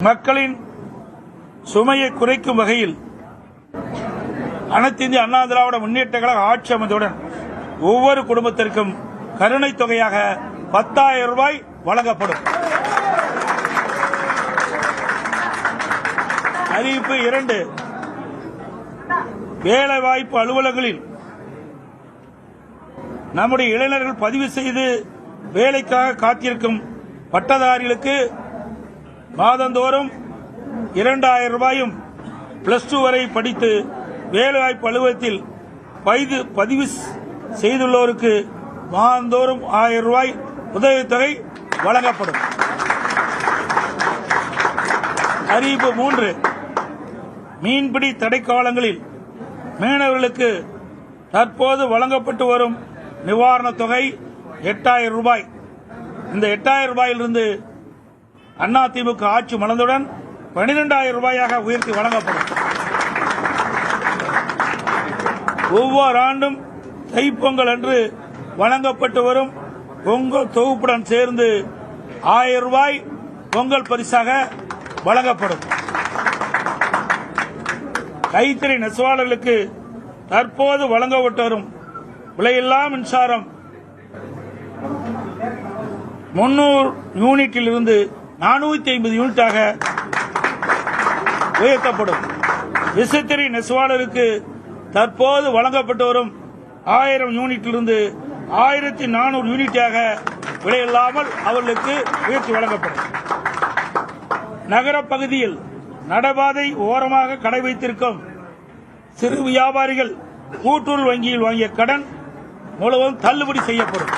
மக்களின் சுமையை குறைக்கும் வகையில் அனைத்து இந்திய அண்ணா திராவிட முன்னேற்ற கழக ஆட்சி அமைந்தவுடன் ஒவ்வொரு குடும்பத்திற்கும் கருணை தொகையாக 10,000 ரூபாய் வழங்கப்படும். அறிவிப்பு 2. வேலைவாய்ப்பு அலுவலகங்களில் நம்முடைய இளைஞர்கள் பதிவு செய்து வேலைக்காக காத்திருக்கும் பட்டதாரிகளுக்கு மாதந்தோறும் 2,000 ரூபாயும் +2 வரை படித்து வேலைவாய்ப்பு அலுவலகத்தில் பதிவு செய்துள்ளோருக்கு மாதந்தோறும் 1000 ரூபாய் உதவித்தொகை வழங்கப்படும். அறிவிப்பு 3. மீன்பிடி தடைக்காலங்களில் மீனவர்களுக்கு தற்போது வழங்கப்பட்டு வரும் நிவாரணத் தொகை 8,000 ரூபாய். இந்த 8,000 ரூபாயிலிருந்து அதிமுக ஆட்சி மலர்ந்தவுடன் 12,000 ரூபாயாக உயர்த்தி வழங்கப்படும். ஒவ்வொரு ஆண்டும் தைப்பொங்கல் அன்று வழங்கப்பட்டு வரும் பொங்கல் தொகுப்புடன் சேர்ந்து 1000 ரூபாய் பொங்கல் பரிசாக வழங்கப்படும். கைத்தறி நெசவாளர்களுக்கு தற்போது வழங்கப்பட்டு வரும் விலையில்லா மின்சாரம் 300 யூனிட்டிலிருந்து 450 யூனிட்டாக உயர்த்தப்படும். விசைத்தறி நெசவாளருக்கு தற்போது வழங்கப்பட்டு வரும் 1000 யூனிட்டிலிருந்து 1400 யூனிட்டாக விலையில்லாமல் அவர்களுக்கு உயர்த்தி வழங்கப்படும். நகர பகுதியில் நடைபாதை ஓரமாக கடை வைத்திருக்கும் சிறு வியாபாரிகள் கூட்டுறவு வங்கியில் வாங்கிய கடன் முழுவதும் தள்ளுபடி செய்யப்படும்.